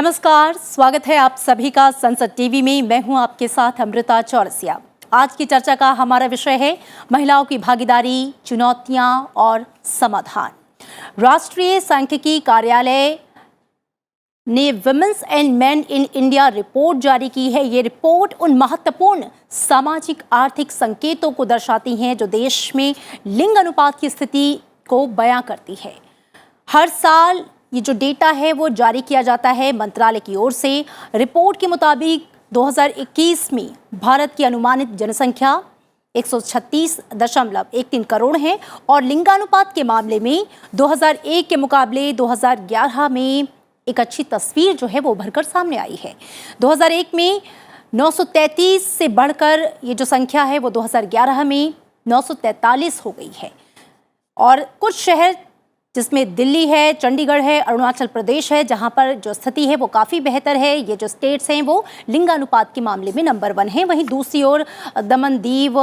नमस्कार, स्वागत है आप सभी का संसद टीवी में। मैं हूं आपके साथ अमृता चौरसिया। आज की चर्चा का हमारा विषय है महिलाओं की भागीदारी, चुनौतियां और समाधान। राष्ट्रीय सांख्यिकी कार्यालय ने women's and men in India report जारी की है। ये रिपोर्ट उन महत्वपूर्ण सामाजिक आर्थिक संकेतों को दर्शाती है जो देश में लिंग अनुपात की स्थिति को बयां करती है। हर साल ये जो डेटा है वो जारी किया जाता है मंत्रालय की ओर से। रिपोर्ट के मुताबिक 2021 में भारत की अनुमानित जनसंख्या 136.13 करोड़ है और लिंगानुपात के मामले में 2001 के मुकाबले 2011 में एक अच्छी तस्वीर जो है वो उभरकर सामने आई है। 2001 में 933 से बढ़कर ये जो संख्या है वो 2011 में 943 हो गई है। और कुछ शहर जिसमें दिल्ली है, चंडीगढ़ है, अरुणाचल प्रदेश है, जहां पर जो स्थिति है वो काफ़ी बेहतर है। ये जो स्टेट्स हैं वो लिंगानुपात के मामले में नंबर 1 है। वहीं दूसरी ओर दमन दीव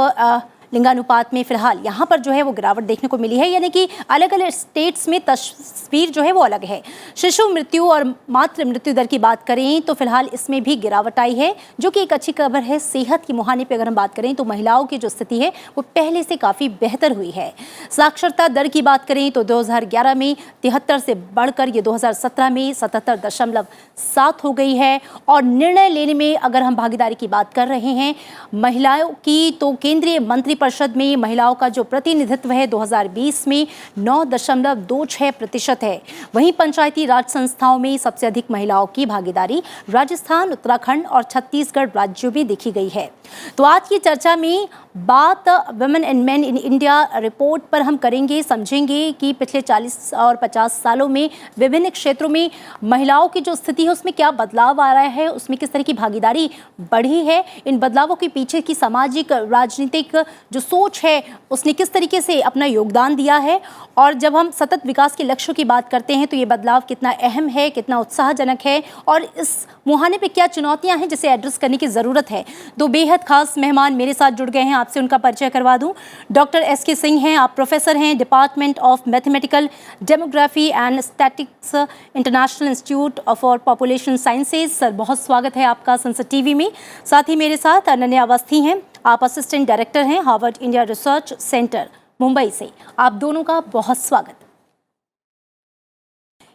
लिंगानुपात में फिलहाल यहाँ पर जो है वो गिरावट देखने को मिली है, यानी कि अलग अलग स्टेट्स में तस्वीर जो है वो अलग है। शिशु मृत्यु और मातृ मृत्यु दर की बात करें तो फिलहाल इसमें भी गिरावट आई है, जो कि एक अच्छी खबर है। सेहत के मुहाने पर अगर हम बात करें तो महिलाओं की जो स्थिति है वो पहले से काफ़ी बेहतर हुई है। साक्षरता दर की बात करें तो 2011 में 73 से बढ़कर ये 2017 में 77.7 हो गई है। और निर्णय लेने में अगर हम भागीदारी की बात कर रहे हैं महिलाओं की, तो केंद्रीय मंत्री परिषद में महिलाओं का जो प्रतिनिधित्व है 2020 में 9.26% है। वहीं पंचायती राज संस्थाओं में सबसे अधिक महिलाओं की भागीदारी राजस्थान, उत्तराखंड और छत्तीसगढ़ राज्यों में देखी गई है। तो आज की चर्चा में बात women and men in India report पर हम करेंगे, समझेंगे कि पिछले 40 और 50 सालों में विभिन्न क्षेत्रों में महिलाओं की जो स्थिति है उसमें क्या बदलाव आ रहा है, उसमें किस तरह की भागीदारी बढ़ी है, इन बदलावों के पीछे की सामाजिक राजनीतिक जो सोच है उसने किस तरीके से अपना योगदान दिया है। और जब हम सतत विकास के लक्ष्यों की बात करते हैं तो ये बदलाव कितना अहम है, कितना उत्साहजनक है और इस मुहाने पे क्या चुनौतियां हैं जिसे एड्रेस करने की ज़रूरत है। दो बेहद खास मेहमान मेरे साथ जुड़ गए हैं, आपसे उनका परिचय करवा दूं। Doctor S K. सिंह हैं, आप प्रोफेसर हैं, department of mathematical demography and statics, international institute for population sciences. Sir, बहुत स्वागत है आपका संसद टीवी में। साथ ही मेरे साथ अनन्या अवस्थी हैं, आप असिस्टेंट डायरेक्टर हैं Harvard India research centre Mumbai से। आप दोनों का बहुत स्वागत।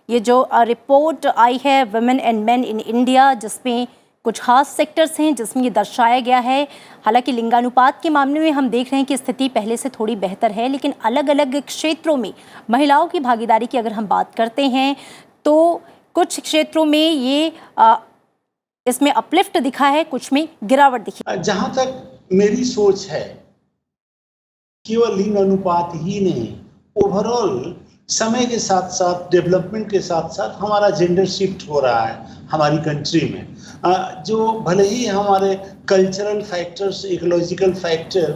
ये जो रिपोर्ट आई है women and men in India, जिसमें कुछ खास सेक्टर्स हैं जिसमें ये दर्शाया गया है। हालांकि लिंगानुपात के मामले में हम देख रहे हैं कि स्थिति पहले से थोड़ी बेहतर है, लेकिन अलग अलग क्षेत्रों में महिलाओं की भागीदारी की अगर हम बात करते हैं तो कुछ क्षेत्रों में ये इसमें अपलिफ्ट दिखा है, कुछ में गिरावट दिखी। जहां तक मेरी सोच है, केवल लिंग अनुपात ही नहीं, ओवरऑल समय के साथ साथ, डेवलपमेंट के साथ साथ हमारा जेंडर शिफ्ट हो रहा है हमारी कंट्री में। जो भले ही हमारे कल्चरल फैक्टर्स, इकोलॉजिकल फैक्टर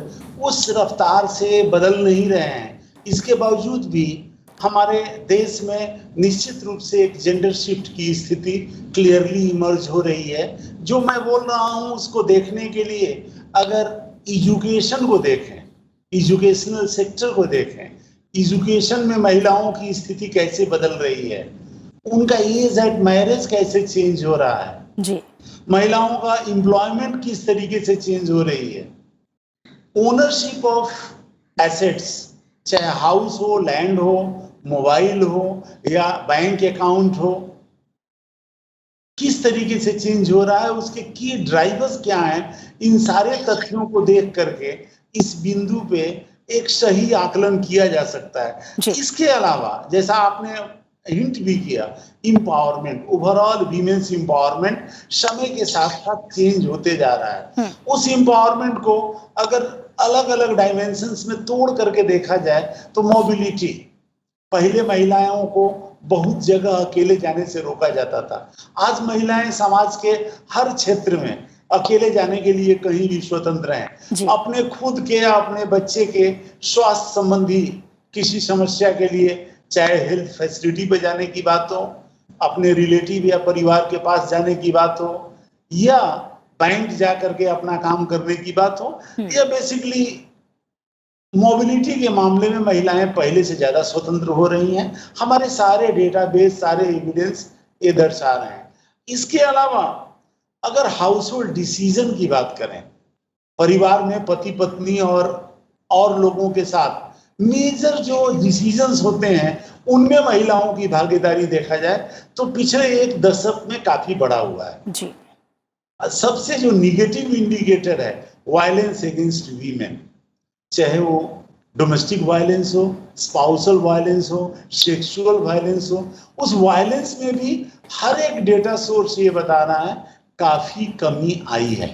उस रफ्तार से बदल नहीं रहे हैं, इसके बावजूद भी हमारे देश में निश्चित रूप से एक जेंडर शिफ्ट की स्थिति क्लियरली इमर्ज हो रही है। जो मैं बोल रहा हूँ उसको देखने के लिए अगर एजुकेशन को देखें, एजुकेशनल सेक्टर को देखें, एजुकेशन में महिलाओं की स्थिति कैसे बदल रही है, उनका एज एट मैरिज कैसे चेंज हो रहा है जी, महिलाओं का एम्प्लॉयमेंट किस तरीके से चेंज हो रही है, ओनरशिप ऑफ एसेट्स, चाहे हाउस हो, लैंड हो, मोबाइल हो या बैंक अकाउंट हो, किस तरीके से चेंज हो रहा है, उसके की ड्राइवर्स क्या हैं, इन सारे तथ्यों को देख करके इस बिंदु पे एक सही आकलन किया जा सकता है। इसके अलावा जैसा आपने हिंट भी किया, इंपावरमेंट, ओवरऑल वीमेन्स इंपावरमेंट समय के साथ साथ चेंज होते जा रहा है। उस इंपावरमेंट को अगर अलग अलग डायमेंशंस में तोड़ करके देखा जाए तो मोबिलिटी, पहले महिलाओं को बहुत जगह अकेले जाने से रोका जाता था, आज महिलाएं समाज के हर क्षेत्र में अकेले जाने के लिए कहीं भी स्वतंत्र हैं। अपने खुद के या अपने बच्चे के स्वास्थ्य संबंधी किसी समस्या के लिए, चाहे हेल्थ फैसिलिटी पे जाने की बात हो, अपने रिलेटिव या परिवार के पास जाने की बात हो, या बैंक जा करके अपना काम करने की बात हो, या बेसिकली मोबिलिटी के मामले में महिलाएं पहले से ज्यादा स्वतंत्र हो रही हैं। हमारे सारे डेटाबेस, सारे एविडेंस ये दर्शा रहे हैं। इसके अलावा अगर हाउस होल्ड डिसीजन की बात करें, परिवार में पति पत्नी और लोगों के साथ मेजर जो डिसीजंस होते हैं उनमें महिलाओं की भागीदारी देखा जाए तो पिछले एक दशक में काफी बढ़ा हुआ है जी। सबसे जो निगेटिव इंडिकेटर है वायलेंस अगेंस्ट वीमेन, चाहे वो डोमेस्टिक वायलेंस हो, स्पाउसल वायलेंस हो, सेक्सुअल वायलेंस हो, उस वायलेंस में भी हर एक डेटा सोर्स ये बता रहा है काफी कमी आई है।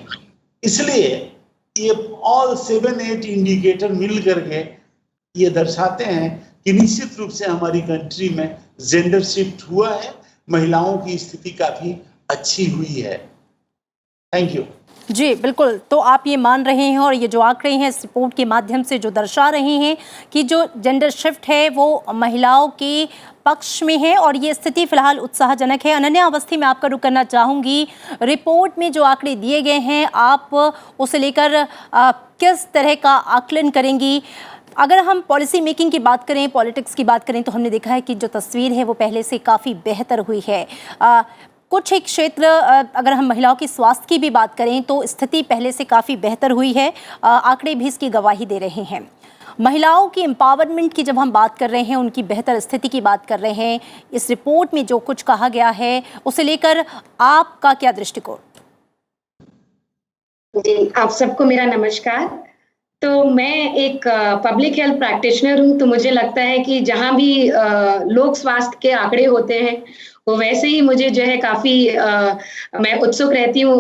इसलिए ये ऑल 7-8 इंडिकेटर मिल करके ये दर्शाते हैं कि निश्चित रूप से हमारी कंट्री में जेंडर शिफ्ट हुआ है, महिलाओं की स्थिति काफी अच्छी हुई है। Thank you. जी बिल्कुल, तो आप ये मान रहे हैं और ये जो आंकड़े हैं इस रिपोर्ट के माध्यम से जो दर्शा रहे हैं कि जो जेंडर शिफ्ट है वो महिलाओं के पक्ष में है और ये स्थिति फिलहाल उत्साहजनक है। अनन्या अवस्थी, मैं आपका रुख करना चाहूँगी, रिपोर्ट में जो आंकड़े दिए गए हैं आप उसे लेकर किस तरह का आकलन करेंगी? अगर हम पॉलिसी मेकिंग की बात करें, पॉलिटिक्स की बात करें तो हमने देखा है कि जो तस्वीर है वो पहले से काफ़ी बेहतर हुई है। कुछ एक क्षेत्र, अगर हम महिलाओं की स्वास्थ्य की भी बात करें तो स्थिति पहले से काफ़ी बेहतर हुई है, आंकड़े भी इसकी गवाही दे रहे हैं। महिलाओं की एम्पावरमेंट की जब हम बात कर रहे हैं, उनकी बेहतर स्थिति की बात कर रहे हैं, इस रिपोर्ट में जो कुछ कहा गया है उसे लेकर आपका क्या दृष्टिकोण? जी, आप सबको मेरा नमस्कार। तो मैं एक पब्लिक हेल्थ प्रैक्टिशनर हूँ, तो मुझे लगता है कि जहाँ भी लोक स्वास्थ्य के आंकड़े होते हैं वो वैसे ही मुझे जो है काफ़ी मैं उत्सुक रहती हूँ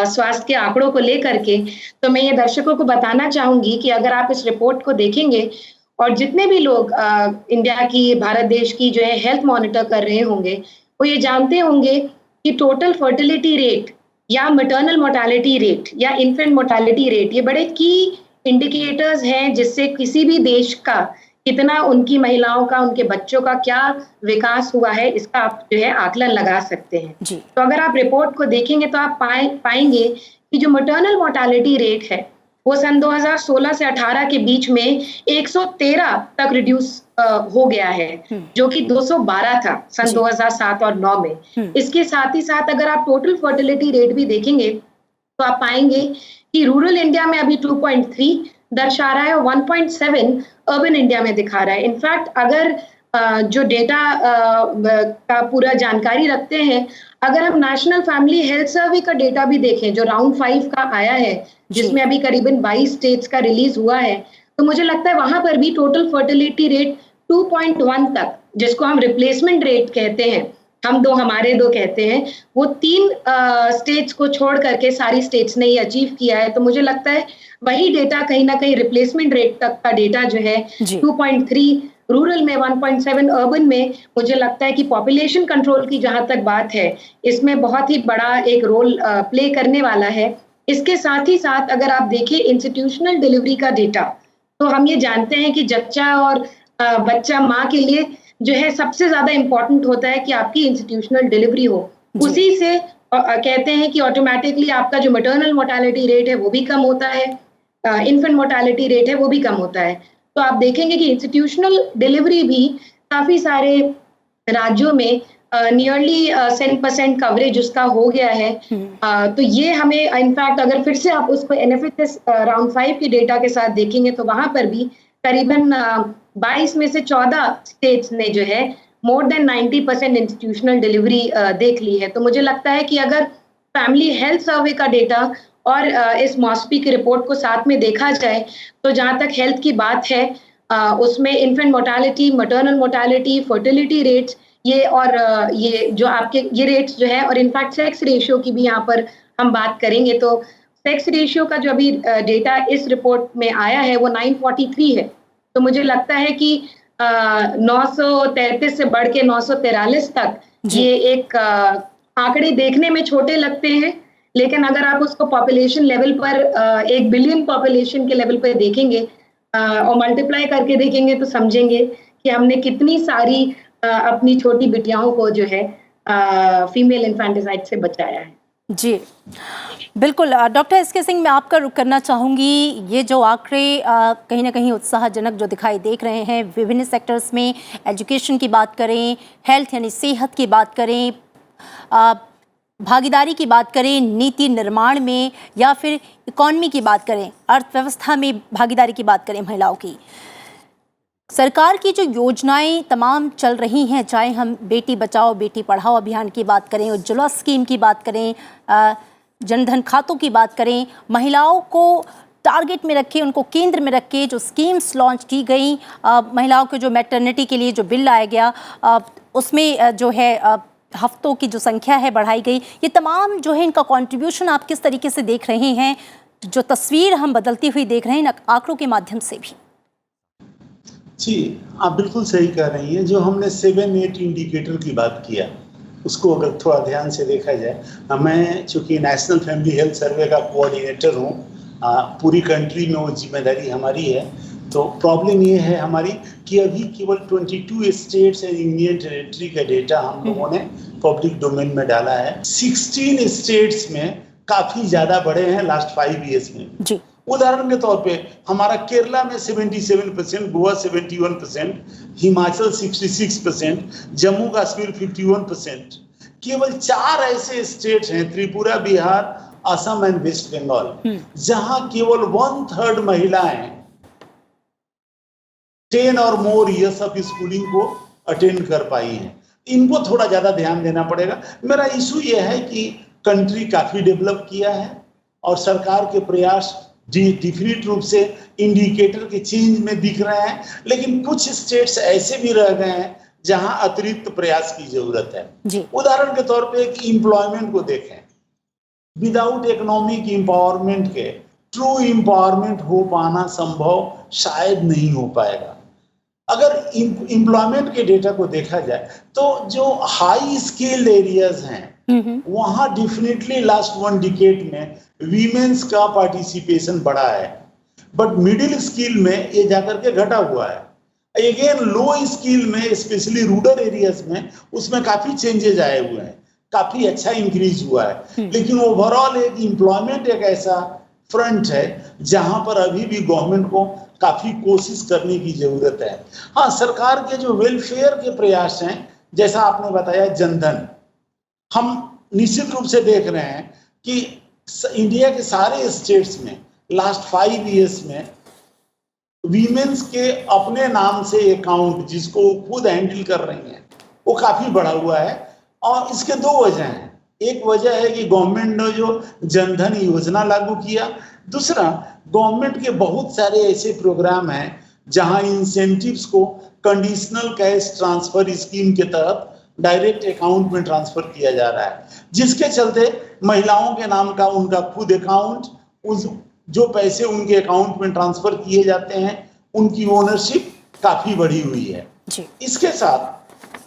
स्वास्थ्य के आंकड़ों को लेकर के। तो मैं ये दर्शकों को बताना चाहूँगी कि अगर आप इस रिपोर्ट को देखेंगे और जितने भी लोग इंडिया की, भारत देश की जो है हेल्थ मॉनिटर कर रहे होंगे, वो ये जानते होंगे कि टोटल फर्टिलिटी रेट या मैटरनल मोर्टालिटी रेट या इन्फेंट मोर्टालिटी रेट, ये बड़े की इंडिकेटर्स हैं जिससे किसी भी देश का कितना, उनकी महिलाओं का, उनके बच्चों का क्या विकास हुआ है, इसका आप जो है आकलन लगा सकते हैं। जी। तो अगर आप रिपोर्ट को देखेंगे तो आप पाएंगे कि जो मैटरनल मोर्टालिटी रेट है वो सन 2016 से 18 के बीच में 113 तक रिड्यूस हो गया है, जो कि 212 था सन 2007 और 9 में। इसके साथ ही साथ अगर आप टोटल फर्टिलिटी रेट भी देखेंगे तो आप पाएंगे कि रूरल इंडिया में अभी 2.3 दर्शा रहा है और 1.7 अर्बन इंडिया में दिखा रहा है। इनफैक्ट अगर जो डेटा का पूरा जानकारी रखते हैं, अगर हम नेशनल फैमिली हेल्थ सर्वे का डेटा भी देखें जो राउंड 5 का आया है, जिसमें अभी करीबन 22 स्टेट्स का रिलीज हुआ है, तो मुझे लगता है वहां पर भी टोटल फर्टिलिटी रेट 2.1 तक, जिसको हम रिप्लेसमेंट रेट कहते हैं, हम दो हमारे दो कहते हैं, वो 3 स्टेट्स को छोड़ करके सारी स्टेट्स ने ये अचीव किया है। तो मुझे लगता है वही डेटा कहीं ना कहीं रिप्लेसमेंट रेट तक का डेटा जो है 2.3 रूरल में, 1.7 अर्बन में, मुझे लगता है कि पॉपुलेशन कंट्रोल की जहां तक बात है इसमें बहुत ही बड़ा एक रोल प्ले करने वाला है। इसके साथ ही साथ अगर आप देखिए इंस्टीट्यूशनल डिलीवरी का डेटा, तो हम ये जानते हैं कि जच्चा और बच्चा माँ के लिए जो है सबसे ज्यादा इम्पोर्टेंट होता है कि आपकी इंस्टीट्यूशनल डिलीवरी हो। उसी से कहते हैं कि ऑटोमेटिकली आपका जो मैटरनल मोर्टालिटी रेट है वो भी कम होता है, इन्फेंट मोर्टालिटी रेट है वो भी कम होता है। तो आप देखेंगे कि इंस्टीट्यूशनल डिलीवरी भी काफी सारे राज्यों में नियरली 7% कवरेज उसका हो गया है। तो ये हमें इनफैक्ट अगर फिर से आप उसको NFHS राउंड 5 के डेटा के साथ देखेंगे तो वहां पर भी करीबन 22 में से 14 स्टेट्स ने जो है मोर देन 90% इंस्टीट्यूशनल डिलीवरी देख ली है। तो मुझे लगता है कि अगर फैमिली हेल्थ सर्वे का डेटा और इस मॉस्पी की रिपोर्ट को साथ में देखा जाए तो जहां तक हेल्थ की बात है उसमें infant mortality, maternal mortality, fertility rates, ये और ये जो आपके ये रेट्स जो है, और इनफैक्ट सेक्स रेशियो की भी यहाँ पर हम बात करेंगे तो सेक्स रेशियो का जो अभी डेटा इस रिपोर्ट में आया है वो 943 है। तो मुझे लगता है कि 933 से बढ़ के 943 तक ये एक आंकड़े देखने में छोटे लगते हैं, लेकिन अगर आप उसको पॉपुलेशन लेवल पर 1 बिलियन पॉपुलेशन के लेवल पर देखेंगे और मल्टीप्लाई करके देखेंगे तो समझेंगे कि हमने कितनी सारी अपनी छोटी बिटियाओं को जो है फीमेल इन्फेंटिसाइड से बचाया है। जी बिल्कुल। डॉक्टर एसके सिंह, मैं आपका रुख करना चाहूँगी। ये जो आंकड़े कहीं ना कहीं उत्साहजनक जो दिखाई देख रहे हैं, विभिन्न सेक्टर्स में, एजुकेशन की बात करें, हेल्थ यानी सेहत की बात करें, भागीदारी की बात करें, नीति निर्माण में या फिर इकोनॉमी की बात करें, अर्थव्यवस्था में भागीदारी की बात करें महिलाओं की, सरकार की जो योजनाएं तमाम चल रही हैं, चाहे हम बेटी बचाओ बेटी पढ़ाओ अभियान की बात करें, उज्ज्वला स्कीम की बात करें, जनधन खातों की बात करें, महिलाओं को टारगेट में रखे, उनको केंद्र में रख के जो स्कीम्स लॉन्च की गई, महिलाओं के जो मैटरनिटी के लिए जो बिल लाया गया, उसमें जो है हफ्तों की जो संख्या है बढ़ाई गई, ये तमाम जो है इनका कंट्रीब्यूशन आप किस तरीके से देख रहे हैं? जो तस्वीर हम बदलती हुई देख रहे हैं आंकड़ों के माध्यम से भी। जी, आप बिल्कुल सही कह रही हैं। जो हमने 7-8 इंडिकेटर की बात किया, उसको अगर थोड़ा ध्यान से देखा जाए, मैं चूंकि नेशनल फैमिली हेल्थ सर्वे का कोऑर्डिनेटर हूँ, पूरी कंट्री में वो जिम्मेदारी हमारी है। तो प्रॉब्लम ये है हमारी कि अभी केवल 22 स्टेट्स एंड यूनियन टेरिटरी का डेटा हम लोगों ने पब्लिक डोमेन में डाला है। 16 स्टेट्स में काफी ज्यादा बढ़े हैं लास्ट 5 इयर्स में जी। उदाहरण के तौर पे हमारा केरला में 77%, गोवा 71%, हिमाचल 66%, जम्मू कश्मीर 51%। केवल 4 ऐसे स्टेट हैं, त्रिपुरा, बिहार, असम एंड वेस्ट बंगाल, जहां केवल 1/3 महिलाएं 10 और मोर इयर्स ऑफ स्कूलिंग को अटेंड कर पाई हैं। इनको थोड़ा ज्यादा ध्यान देना पड़ेगा। मेरा इशू यह है कि कंट्री काफी डेवलप किया है और सरकार के प्रयास डिफिनिट रूप से इंडिकेटर के चेंज में दिख रहे हैं, लेकिन कुछ स्टेट्स ऐसे भी रह गए हैं जहां अतिरिक्त प्रयास की जरूरत है। उदाहरण के तौर पे एक एम्प्लॉयमेंट को देखें, विदाउट इकोनॉमिक एम्पावरमेंट के ट्रू एम्पावरमेंट हो पाना संभव शायद नहीं हो पाएगा। अगर एम्प्लॉयमेंट के डेटा को देखा जाए तो जो हाई स्किल्ड एरियाज हैं वहां डेफिनेटली लास्ट 1 डिकेड में वीमेंस का पार्टिसिपेशन बढ़ा है, बट मिडिल स्किल में ये जाकर के घटा हुआ है। अगेन लो स्किल में, स्पेशली रूरल एरियाज में, उसमें काफी चेंजेस आए हुए हैं, काफी अच्छा इंक्रीज हुआ है। लेकिन ओवरऑल एक एम्प्लॉयमेंट एक ऐसा फ्रंट है जहां पर अभी भी गवर्नमेंट को काफी कोशिश करने की जरूरत है। हाँ, सरकार के जो वेलफेयर के प्रयास हैं, जैसा आपने बताया जनधन, हम निश्चित रूप से देख रहे हैं कि इंडिया के सारे स्टेट्स में लास्ट 5 इयर्स में वीमेंस के अपने नाम से अकाउंट जिसको खुद हैंडल कर रही हैं वो काफी बढ़ा हुआ है। और इसके 2 वजह हैं। एक वजह है कि गवर्नमेंट ने जो जनधन योजना लागू किया, दूसरा गवर्नमेंट के बहुत सारे ऐसे प्रोग्राम हैं जहां इंसेंटिव्स को कंडीशनल कैश ट्रांसफर स्कीम के तहत डायरेक्ट अकाउंट में ट्रांसफर किया जा रहा है, जिसके चलते महिलाओं के नाम का उनका खुद अकाउंट, उस जो पैसे उनके अकाउंट में ट्रांसफर किए जाते हैं उनकी ओनरशिप काफी बढ़ी हुई है जी। इसके साथ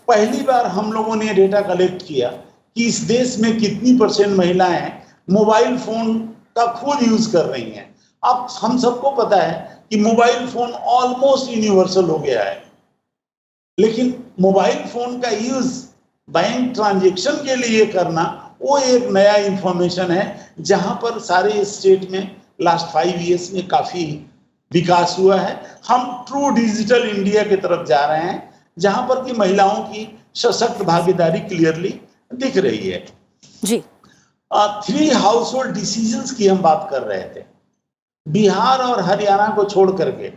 पहली बार हम लोगों ने डेटा कलेक्ट किया कि इस देश में कितनी % महिलाएं मोबाइल फोन का खुद यूज कर रही हैं। अब हम सबको पता है कि मोबाइल फोन ऑलमोस्ट यूनिवर्सल हो गया है, लेकिन मोबाइल फोन का यूज बैंक ट्रांजैक्शन के लिए करना वो एक नया इंफॉर्मेशन है, जहां पर सारे स्टेट में लास्ट 5 इयर्स में काफी विकास हुआ है। हम ट्रू डिजिटल इंडिया की तरफ जा रहे हैं, जहां पर कि महिलाओं की सशक्त भागीदारी क्लियरली दिख रही है जी। 3 हाउस होल्ड डिसीजंस की हम बात कर रहे थे। बिहार और हरियाणा को छोड़ करके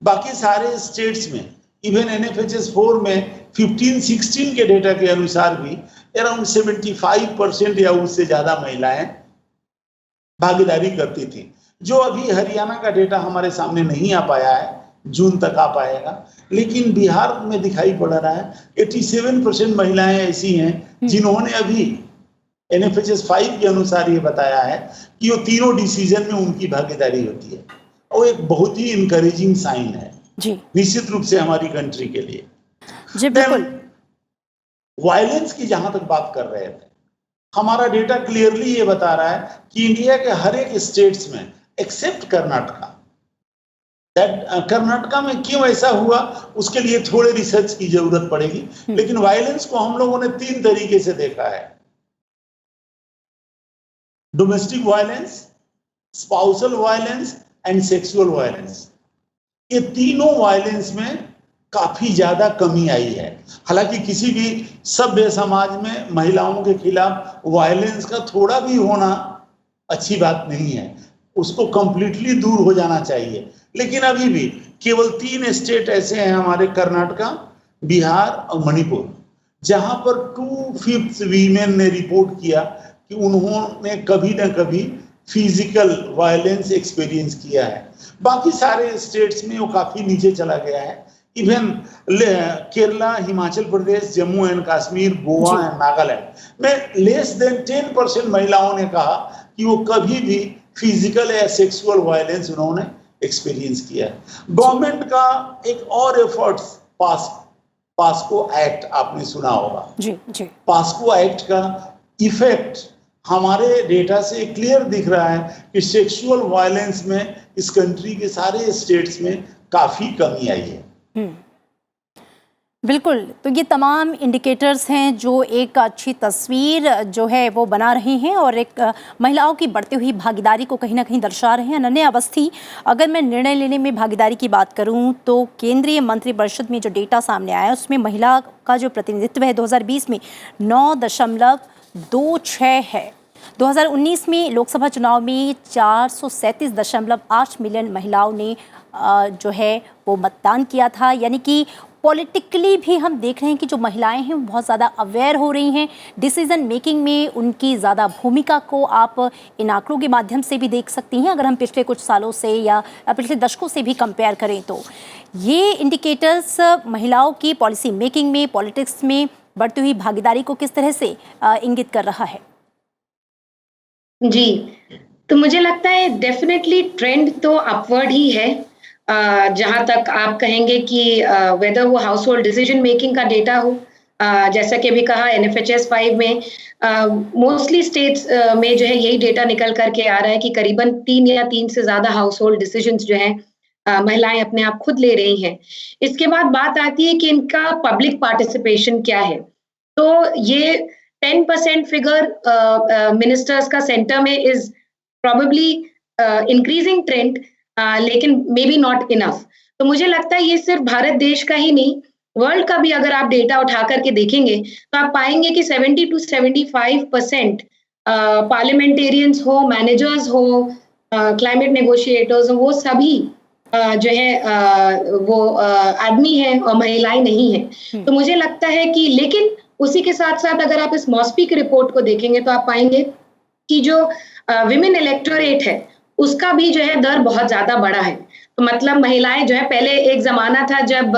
बाकी सारे स्टेट्स में, इवन NFHS 4 में 15-16 के डेटा के अनुसार भी अराउंड 75% या उससे ज्यादा महिलाएं भागीदारी करती थी। जो अभी हरियाणा का डेटा हमारे सामने नहीं आ पाया है, जून तक आ पाएगा, लेकिन बिहार में दिखाई पड़ रहा है 87% महिलाएं ऐसी हैं जिन्होंने अभी NFHS 5 के अनुसार ये बताया है कि वो तीनों डिसीजन में उनकी भागीदारी होती है, और एक बहुत ही इनकरेजिंग साइन है जी, निश्चित रूप से हमारी कंट्री के लिए जी। बिल्कुल। वायलेंस की जहां तक बात कर रहे थे, हमारा डेटा क्लियरली ये बता रहा है कि इंडिया के हर एक स्टेट्स में एक्सेप्ट कर्नाटका, कर्नाटका में क्यों ऐसा हुआ उसके लिए थोड़े रिसर्च की जरूरत पड़ेगी, लेकिन वायलेंस को हम लोगों ने 3 तरीके से देखा है। Domestic violence, spousal violence and sexual violence. ये तीनों वायलेंस में काफी ज्यादा कमी आई है। हालांकि किसी भी सभ्य समाज में महिलाओं के खिलाफ वायलेंस का थोड़ा भी होना अच्छी बात नहीं है, उसको कंप्लीटली दूर हो जाना चाहिए। लेकिन अभी भी केवल 3 स्टेट ऐसे हैं हमारे, कर्नाटका, बिहार और मणिपुर, जहां पर 2/5 वीमेन ने रिपोर्ट किया कि उन्होंने कभी ना कभी फिजिकल वायलेंस एक्सपीरियंस किया है। बाकी सारे स्टेट्स में वो काफी नीचे चला गया है। Even Kerala, Himachal Pradesh, Jammu and Kashmir, Goa and Nagaland में लेस देन 10% महिलाओं ने कहा कि वो कभी भी फिजिकल या सेक्सुअल वायलेंस उन्होंने एक्सपीरियंस किया है। गवर्नमेंट का एक और एफर्ट्स पास्को एक्ट आपने सुना होगा। जी जी। पास्को एक्ट का इफेक्ट हमारे डेटा से क्लियर दिख रहा है कि सेक्सुअल वायलेंस में इस कंट्री के सारे स्टेट्स में काफी कमी आई है। बिल्कुल, तो ये तमाम इंडिकेटर्स हैं जो एक अच्छी तस्वीर जो है वो बना रहे हैं और एक महिलाओं की बढ़ती हुई भागीदारी को कहीं ना कहीं दर्शा रहे हैं। अनन्या अवस्थी, अगर मैं निर्णय लेने में भागीदारी की बात करूं तो केंद्रीय मंत्रिपरिषद में जो डेटा सामने आया उसमें महिला का जो प्रतिनिधित्व है 2020 में 9.26 है। 2019 में लोकसभा चुनाव में 437.8 मिलियन महिलाओं ने जो है वो मतदान किया था। यानी कि पॉलिटिकली भी हम देख रहे हैं कि जो महिलाएं हैं वो बहुत ज़्यादा अवेयर हो रही हैं, डिसीजन मेकिंग में उनकी ज़्यादा भूमिका को आप इन आंकड़ों के माध्यम से भी देख सकती हैं। अगर हम पिछले कुछ सालों से या पिछले दशकों से भी कंपेयर करें तो ये इंडिकेटर्स महिलाओं की पॉलिसी मेकिंग में, पॉलिटिक्स में बढ़ती हुई भागीदारी को किस तरह से इंगित कर रहा है? जी, तो मुझे लगता है डेफिनेटली ट्रेंड तो अपवर्ड ही है। जहां तक आप कहेंगे कि वेदर वो हाउस होल्ड डिसीजन मेकिंग का डेटा हो, जैसा कि अभी कहा NFHS 5 में मोस्टली स्टेट्स में जो है यही डेटा निकल करके आ रहा है कि करीबन 3 या 3 से ज्यादा हाउस होल्ड डिसीजंस जो है महिलाएं अपने आप खुद ले रही हैं। इसके बाद बात आती है कि इनका पब्लिक पार्टिसिपेशन क्या है। तो ये 10% फिगर मिनिस्टर्स का सेंटर में इज प्रोबेबली इंक्रीजिंग ट्रेंड, लेकिन मे बी नॉट इनफ। तो मुझे लगता है ये सिर्फ भारत देश का ही नहीं, वर्ल्ड का भी अगर आप डेटा उठा करके देखेंगे तो आप पाएंगे कि 70 to 75% पार्लियामेंटेरियंस हो, मैनेजर्स हो, क्लाइमेट नेगोशिएटर्स हो, वो सभी जो है वो आदमी है और महिलाएं नहीं है। तो मुझे लगता है कि लेकिन उसी के साथ साथ अगर आप इस मॉस्पी की रिपोर्ट को देखेंगे तो आप पाएंगे कि जो विमेन इलेक्टोरेट है उसका भी जो है दर बहुत ज्यादा बड़ा है। तो मतलब महिलाएं जो है, पहले एक जमाना था जब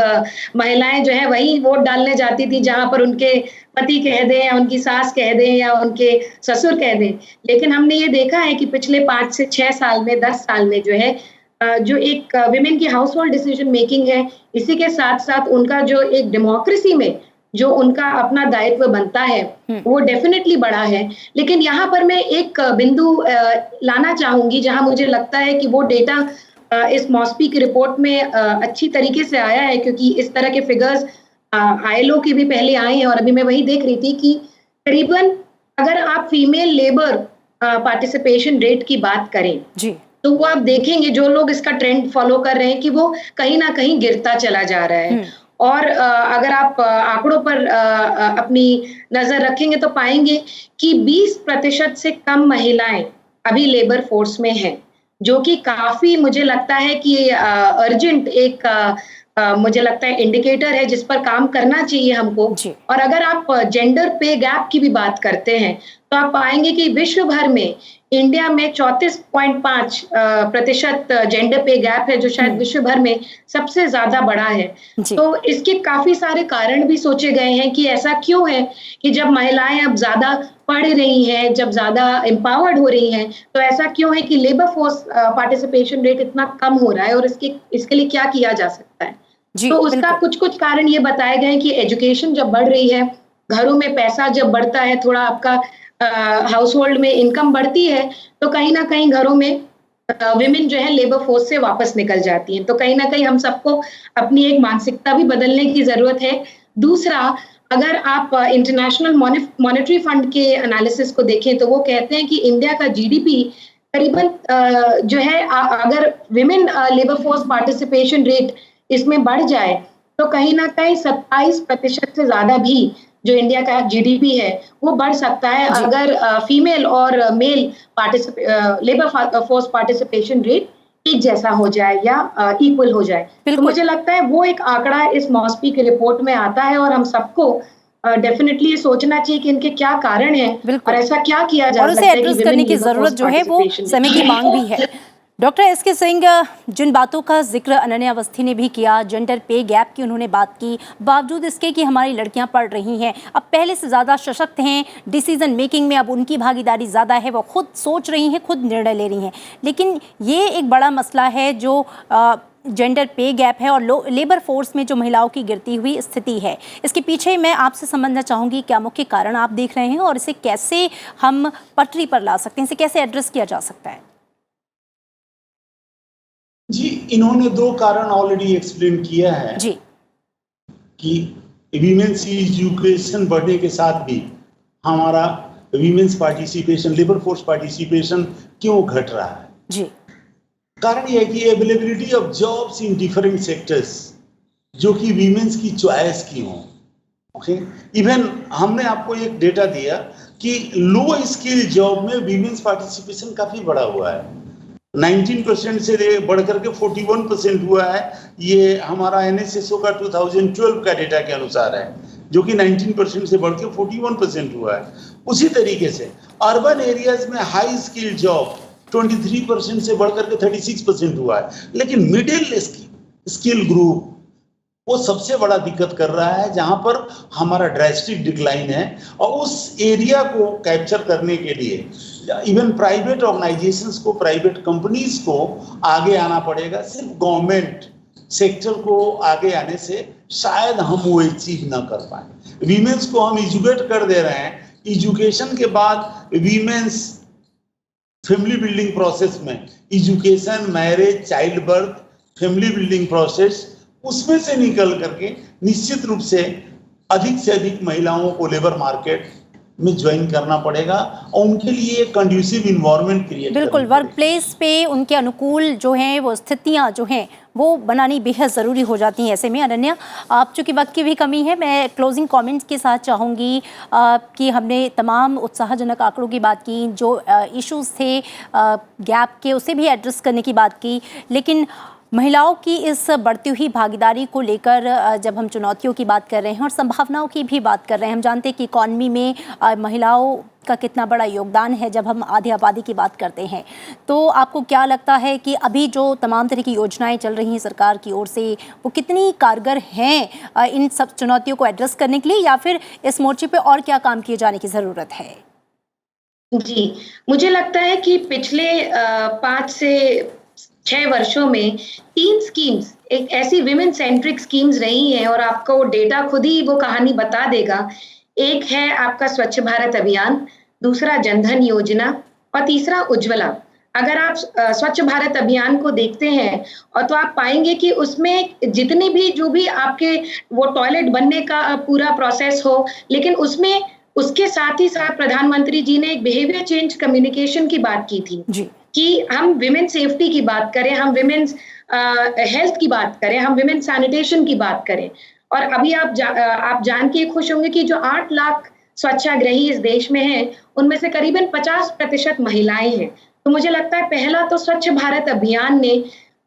महिलाएं जो है वही वोट डालने जाती थी जहां पर उनके पति कह दें या उनकी सास कह दें या उनके ससुर कह दें। लेकिन हमने ये देखा है कि पिछले 5 से 6 साल में, 10 साल में जो है जो एक विमेन की हाउस होल्ड डिसीजन मेकिंग है, इसी के साथ साथ उनका जो एक डेमोक्रेसी में जो उनका अपना दायित्व बनता है वो डेफिनेटली बड़ा है। लेकिन यहाँ पर मैं एक बिंदु लाना चाहूंगी जहां मुझे लगता है कि वो डेटा इस मॉस्पी की रिपोर्ट में अच्छी तरीके से आया है, क्योंकि इस तरह के फिगर्स ILO की भी पहले आए हैं और अभी मैं वही देख रही थी कि करीबन अगर आप फीमेल लेबर पार्टिसिपेशन रेट की बात करें जी, तो वो आप देखेंगे जो लोग इसका ट्रेंड फॉलो कर रहे हैं कि वो कहीं ना कहीं गिरता चला जा रहा है। और अगर आप आंकड़ों पर अपनी नजर रखेंगे तो पाएंगे कि 20% से कम महिलाएं अभी लेबर फोर्स में हैं, जो कि काफी मुझे लगता है कि अर्जेंट एक मुझे लगता है इंडिकेटर है जिस पर काम करना चाहिए हमको। और अगर आप जेंडर पे गैप की भी बात करते हैं तो आप पाएंगे कि विश्व भर में इंडिया में 34.5% जेंडर पे गैप है, जो शायद विश्व भर में सबसे ज्यादा बड़ा है। तो इसके काफी सारे कारण भी सोचे गए हैं कि ऐसा क्यों है कि जब महिलाएं अब ज्यादा पढ़ रही हैं, जब ज्यादा एम्पावर्ड हो रही हैं, तो ऐसा क्यों है कि लेबर फोर्स पार्टिसिपेशन रेट इतना कम हो रहा है और इसके लिए क्या किया जा सकता है। तो उसका कुछ कारण ये बताए गए हैं कि एजुकेशन जब बढ़ रही है, घरों में पैसा जब बढ़ता है, थोड़ा आपका हाउस होल्ड में इनकम बढ़ती है, तो कहीं ना कहीं घरों में विमेन जो है लेबर फोर्स से वापस निकल जाती हैं। तो कहीं ना कहीं हम सबको अपनी एक मानसिकता भी बदलने की जरूरत है। दूसरा, अगर आप इंटरनेशनल मॉनेटरी फंड के एनालिसिस को देखें तो वो कहते हैं कि इंडिया का GDP करीबन जो है अगर women labour force participation rate इसमें बढ़ जाए तो कहीं ना कहीं 27% से ज्यादा भी जो इंडिया का जीडीपी है वो बढ़ सकता है अगर फीमेल और male labour force participation rate एक जैसा हो जाए या इक्वल हो जाए। तो मुझे लगता है वो एक आंकड़ा इस मॉस्पी की रिपोर्ट में आता है और हम सबको डेफिनेटली ये सोचना चाहिए कि इनके क्या कारण हैं और ऐसा क्या किया जा सकता है कि एड्रेस करने की जरूरत जो है वो समय की मांग भी है। डॉक्टर एसके सिंह, जिन बातों का जिक्र अनन्या अवस्थी ने भी किया, जेंडर पे गैप की उन्होंने बात की, बावजूद इसके कि हमारी लड़कियां पढ़ रही हैं, अब पहले से ज़्यादा सशक्त हैं, डिसीजन मेकिंग में अब उनकी भागीदारी ज़्यादा है, वो खुद सोच रही हैं, खुद निर्णय ले रही हैं। लेकिन ये एक बड़ा मसला है जो जेंडर पे गैप है और लेबर फोर्स में जो महिलाओं की गिरती हुई स्थिति है। इसके पीछे मैं आपसे समझना चाहूँगी क्या मुख्य कारण आप देख रहे हैं और इसे कैसे हम पटरी पर ला सकते हैं, इसे कैसे एड्रेस किया जा सकता है? जी, इन्होंने 2 कारण ऑलरेडी एक्सप्लेन किया है जी कि वीमेंस एजुकेशन बढ़ने के साथ भी हमारा women's participation, labour force participation क्यों घट रहा है। जी, कारण यह है कि availability of jobs in different sectors जो कि वीमेंस की चॉइस की हो। ओके, इवन हमने आपको एक डेटा दिया कि लो स्किल जॉब में वीमेंस पार्टिसिपेशन काफी बढ़ा हुआ है, 19% से बढ़ करके 41% हुआ है। ये हमारा एनएसएसओ का 2012 का डेटा के अनुसार है, जो कि 19% से बढ़ के 41% हुआ है। उसी तरीके से अर्बन एरियाज में हाई स्किल जॉब 23% से बढ़ करके 36% हुआ है। लेकिन मिडिल स्किल ग्रुप वो सबसे बड़ा दिक्कत कर रहा है, जहां पर हमारा ड्रास्टिक डिक्लाइन है। और उस एरिया को कैप्चर करने के लिए इवन प्राइवेट ऑर्गेनाइजेशंस को, प्राइवेट कंपनीज को आगे आना पड़ेगा। सिर्फ गवर्नमेंट सेक्टर को आगे आने से शायद हम वो अचीव ना कर पाए। वीमेंस को हम एजुकेट कर दे रहे हैं, एजुकेशन के बाद वीमेंस फैमिली बिल्डिंग प्रोसेस में education, marriage, child birth, family building process, उसमें से निकल करके निश्चित रूप से अधिक महिलाओं को लेबर मार्केट में ज्वाइन करना पड़ेगा और उनके लिए कंड्यूसिव इन्वायरमेंट क्रिएट बिल्कुल वर्क प्लेस पे उनके अनुकूल जो हैं वो स्थितियां जो हैं वो बनानी बेहद ज़रूरी हो जाती हैं। ऐसे में अनन्या, आप चूँकि वक्त की भी कमी है, मैं क्लोजिंग कमेंट्स के साथ चाहूँगी कि हमने तमाम उत्साहजनक आंकड़ों की बात की, जो इश्यूज़ थे गैप के उसे भी एड्रेस करने की बात की, लेकिन महिलाओं की इस बढ़ती हुई भागीदारी को लेकर जब हम चुनौतियों की बात कर रहे हैं और संभावनाओं की भी बात कर रहे हैं, हम जानते हैं कि इकॉनमी में महिलाओं का कितना बड़ा योगदान है जब हम आधी आबादी की बात करते हैं। तो आपको क्या लगता है कि अभी जो तमाम तरह की योजनाएं चल रही हैं सरकार की ओर से, वो कितनी कारगर हैं इन सब चुनौतियों को एड्रेस करने के लिए, या फिर इस मोर्चे पे और क्या काम किए जाने की ज़रूरत है? जी, मुझे लगता है कि पिछले 5 से 6 वर्षों में 3 स्कीम्स, एक ऐसी विमेन सेंट्रिक स्कीम्स रही हैं और आपको डेटा खुद ही वो कहानी बता देगा। एक है आपका स्वच्छ भारत अभियान, दूसरा जनधन योजना और तीसरा उज्ज्वला। अगर आप स्वच्छ भारत अभियान को देखते हैं और तो आप पाएंगे कि उसमें जितने भी जो भी आपके वो टॉयलेट बनने का पूरा प्रोसेस हो, लेकिन उसमें उसके साथ ही साथ प्रधानमंत्री जी ने एक बिहेवियर चेंज कम्युनिकेशन की बात की थी कि हम विमेन सेफ्टी की बात करें, हम विमेन्स हेल्थ की बात करें, हम विमेन सैनिटेशन की बात करें। और अभी आप जान के खुश होंगे कि जो 8 लाख स्वच्छाग्रही इस देश में हैं, उनमें से करीबन 50% महिलाएं हैं। तो मुझे लगता है पहला तो स्वच्छ भारत अभियान ने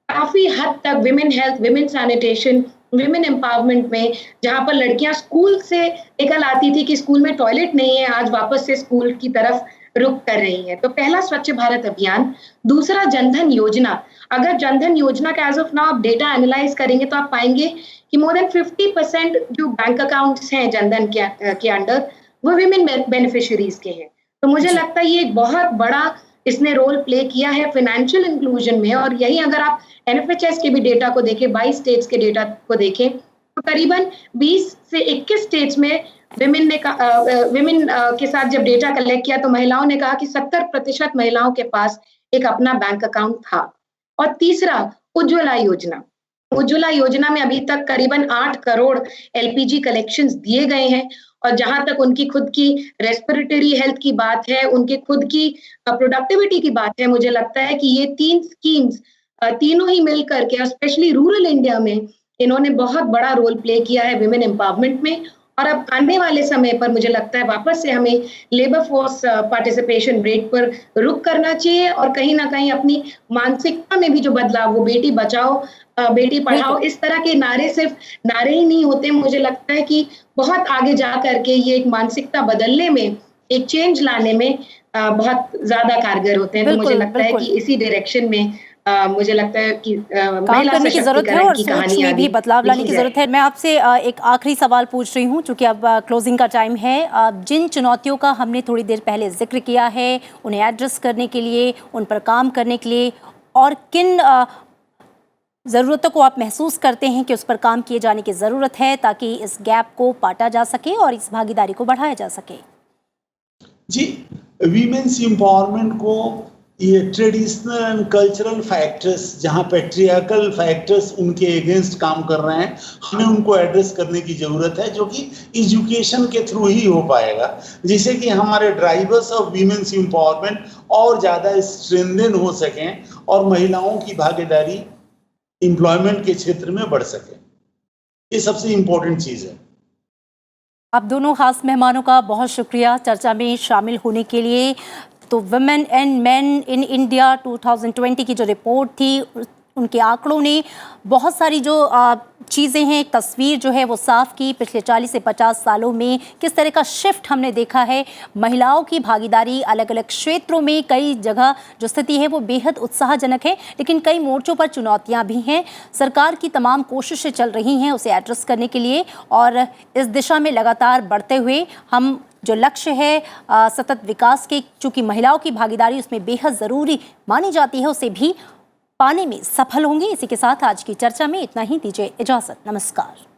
काफी हद तक women health, women sanitation, women empowerment में, जहां पर लड़कियां स्कूल से निकल आती थी कि स्कूल में टॉयलेट नहीं है, आज वापस से स्कूल की तरफ रुख कर रही है। तो पहला स्वच्छ भारत अभियान। दूसरा जनधन योजना। अगर जनधन योजना का एज ऑफ नाउ आप डेटा एनालाइज करेंगे तो आप पाएंगे कि मोर देन 50% जो बैंक अकाउंट्स हैं जनधन के अंडर, वो विमेन बेनिफिशियरीज के हैं। तो मुझे लगता है ये एक बहुत बड़ा इसने रोल प्ले किया है फाइनेंशियल इंक्लूजन में। और यही अगर आप एनएफएचएस के भी डेटा को देखें, 22 स्टेट्स के डेटा को देखें, तो करीबन 20 से 21 स्टेट्स में विमेन के साथ जब डेटा कलेक्ट किया तो महिलाओं ने कहा कि 70% महिलाओं के पास एक अपना बैंक अकाउंट था। और तीसरा उज्ज्वला योजना। उज्ज्वला योजना में अभी तक करीबन 8 करोड़ एलपीजी कलेक्शंस दिए गए हैं। और जहां तक उनकी खुद की रेस्पिरेटरी हेल्थ की बात है, उनके खुद की प्रोडक्टिविटी की बात है, मुझे लगता है कि ये 3 स्कीम्स तीनों ही मिल करके, स्पेशली रूरल इंडिया में, इन्होंने बहुत बड़ा रोल प्ले किया है विमेन एम्पावरमेंट में। और अब आने वाले समय पर मुझे लगता है वापस से हमें लेबर फोर्स पार्टिसिपेशन रेट पर रुक करना चाहिए और कहीं ना कहीं अपनी मानसिकता में भी जो बदलाव, वो बेटी बचाओ बेटी पढ़ाओ, इस तरह के नारे सिर्फ नारे ही नहीं होते। मुझे लगता है कि बहुत आगे जा करके ये एक मानसिकता बदलने में, एक चेंज लाने में बहुत ज्यादा कारगर होते हैं। तो मुझे लगता है कि इसी डायरेक्शन में मुझे लगता है कि काम करने की जरूरत है और सोच में भी बदलाव लाने की जरूरत है। मैं आपसे एक आखिरी सवाल पूछ रही हूँ, चूंकि अब क्लोजिंग का टाइम है। जिन चुनौतियों का हमने थोड़ी देर पहले जिक्र किया है, उन्हें एड्रेस करने के लिए, उन पर काम करने के लिए, और किन ज़रूरतों को आप महसूस करते हैं कि उस पर काम किए जाने की ज़रूरत है ताकि इस गैप को पाटा जा सके और इस भागीदारी को बढ़ाया जा सके? जी, वीमेंस एम्पावरमेंट को ये ट्रेडिशनल एंड कल्चरल फैक्टर्स, जहाँ पैट्रियार्कल फैक्टर्स उनके अगेंस्ट काम कर रहे हैं, हमें उनको एड्रेस करने की ज़रूरत है, जो कि एजुकेशन के थ्रू ही हो पाएगा, जिससे कि हमारे ड्राइवर्स ऑफ वीमेंस एम्पावरमेंट और ज़्यादा स्ट्रेंथन हो सकें और महिलाओं की भागीदारी एम्प्लॉयमेंट के क्षेत्र में बढ़ सके। ये सबसे इम्पोर्टेंट चीज़ है। आप दोनों खास मेहमानों का बहुत शुक्रिया चर्चा में शामिल होने के लिए। तो women and men in India 2020 की जो रिपोर्ट थी, उनके आंकड़ों ने बहुत सारी जो चीज़ें हैं, एक तस्वीर जो है वो साफ की। पिछले 40 से 50 सालों में किस तरह का शिफ्ट हमने देखा है। महिलाओं की भागीदारी अलग अलग क्षेत्रों में, कई जगह जो स्थिति है वो बेहद उत्साहजनक है, लेकिन कई मोर्चों पर चुनौतियां भी हैं। सरकार की तमाम कोशिशें चल रही हैं उसे एड्रेस करने के लिए, और इस दिशा में लगातार बढ़ते हुए हम जो लक्ष्य है सतत विकास के, चूँकि महिलाओं की भागीदारी उसमें बेहद ज़रूरी मानी जाती है, उसे भी पाने में सफल होंगे। इसी के साथ आज की चर्चा में इतना ही। दीजिए इजाजत। नमस्कार।